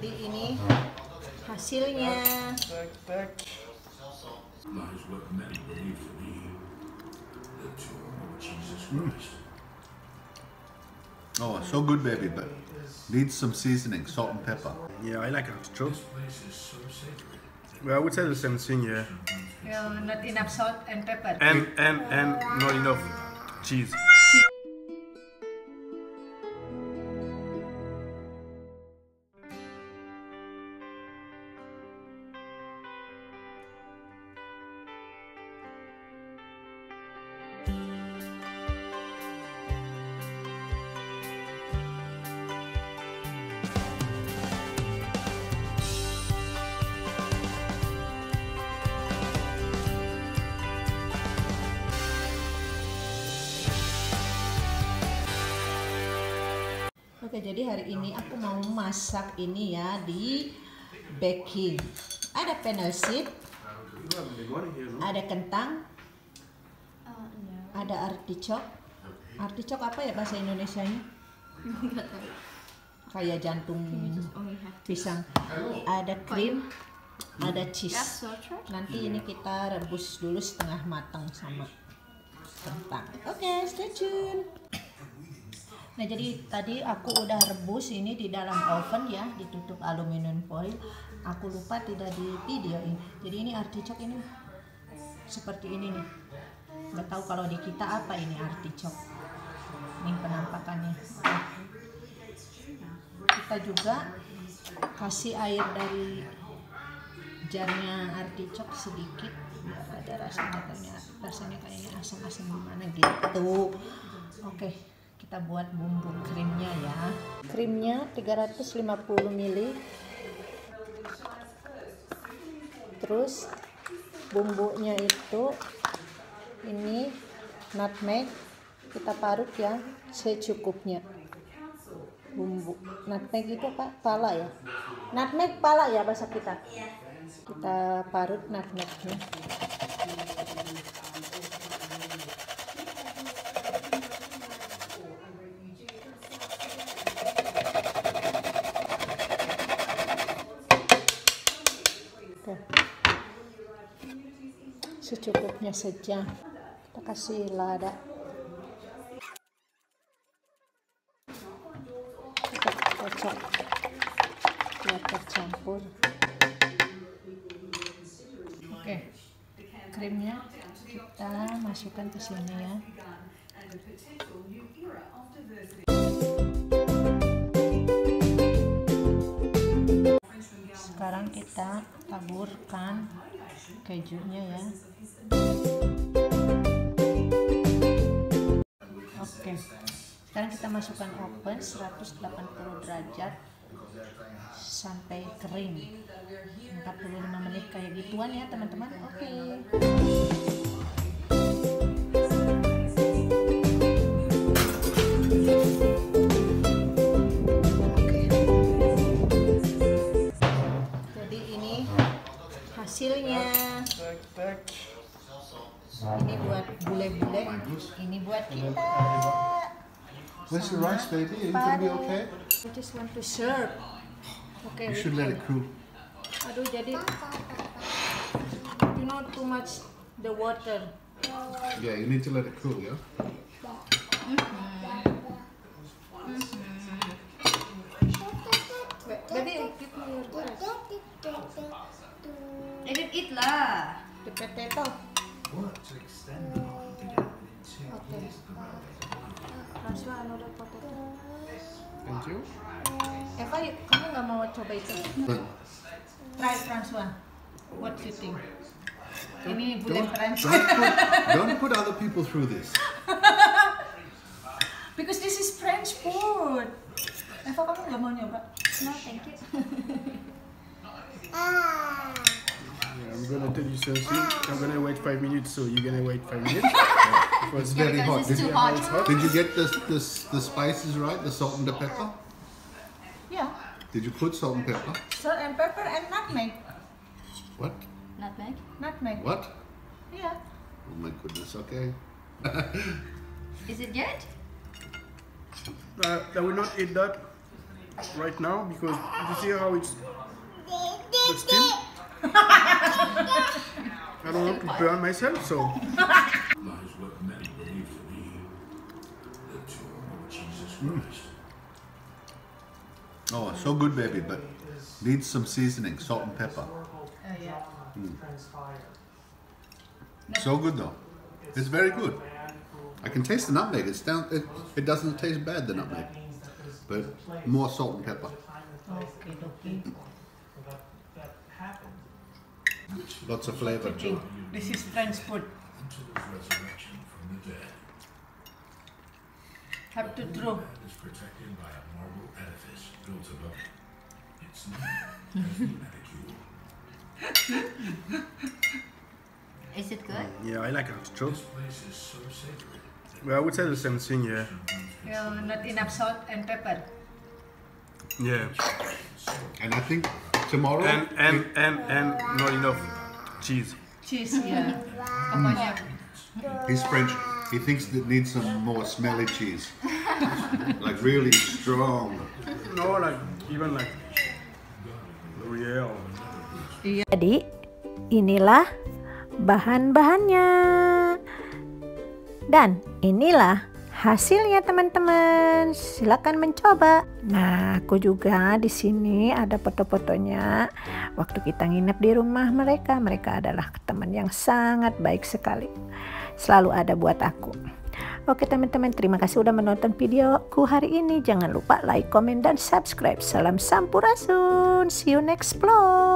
Jadi ini hasilnya. Oh, so good, baby, but needs some seasoning, salt and pepper. Yeah, I like artichoke. Well, I would say the same thing, yeah. Not enough salt and pepper. And not enough cheese. Oke, jadi hari ini aku mau masak ini ya di baking. Ada fennel seed, ada kentang, ada artichoke. Artichoke apa ya bahasa Indonesianya? Kayak jantung pisang. Ada krim, ada cheese. Nanti ini kita rebus dulu setengah matang sama kentang. Oke, stay tune. Nah, jadi tadi aku udah rebus ini di dalam oven ya, ditutup aluminium foil. Aku lupa tidak di videoin. Jadi ini artichoke ini seperti ini nih. Nggak tahu kalau di kita apa ini artichoke. Ini penampakannya. Kita juga kasih air dari jarnya artichoke sedikit biar ada rasanya, rasanya kayaknya asam-asam gimana gitu. Oke. Kita buat bumbu krimnya ya. Krimnya 350 ml. Terus bumbunya itu ini nutmeg, kita parut ya secukupnya. Bumbu nutmeg itu apa? Pala ya. Nutmeg pala ya bahasa kita. Kita parut nutmegnya. Secukupnya saja. Kita kasih lada. Kita kocok biar tercampur. Oke, krimnya kita masukkan ke sini ya. Sekarang kita taburkan kejunya ya. Oke, sekarang kita masukkan oven 180 derajat sampai kering, 45 menit kayak gituan ya teman-teman. Oke. Jadi ini hasilnya. Ini buat bule-bule, ini buat kita. Where's the rice, baby? Are you gonna be okay? I just want to serve. Okay. You should let it cool. Aduh, jadi you know too much the water. Yeah, you need to let it cool, yeah? Baby, give me your glass. Eat lah. The potato. Okay. Transfer another potato. Thank you. Eva, kamu nggak mau coba itu? Try transfer. What do you think? Ini bulan Perancis. Don't put other people through this. Because this is French food. Eva, kamu nggak mau nyoba? No, thank you. Yeah, I'm gonna tell you something. I'm gonna wait 5 minutes, so you're gonna wait 5 minutes. It's very hot. It's too hot. Did you get the spices right? The salt and the pepper? Yeah. Did you put salt and pepper? Salt and pepper and nutmeg. What? Nutmeg. Nutmeg. What? Yeah. Oh my goodness, okay. Is it good? I will not eat that. right now because you see how it's the steam. I don't want to burn myself, so. Oh, so good, baby, but needs some seasoning, salt and pepper. Yeah. So good though. It's very good. I can taste the nutmeg. It doesn't taste bad, the nutmeg, but more salt and pepper. Okay. Lots of flavor too. This is French food. Have to throw. Is it good? Yeah, I like artichoke. Well, I would say the same thing, yeah. Not enough salt and pepper. Yeah. And I think tomorrow. And not enough cheese. Cheese, yeah. Banyak. He's French. He thinks it needs some more smelly cheese. Like really strong. No, like even like L'Oreal. Jadi inilah bahan-bahannya dan inilah hasilnya teman-teman. Silakan mencoba. Nah, aku juga di sini ada foto-fotonya waktu kita nginep di rumah mereka. Mereka adalah teman yang sangat baik sekali. Selalu ada buat aku. Oke teman-teman, terima kasih udah menonton videoku hari ini. Jangan lupa like, komen, dan subscribe. Salam sampurasun. See you next vlog.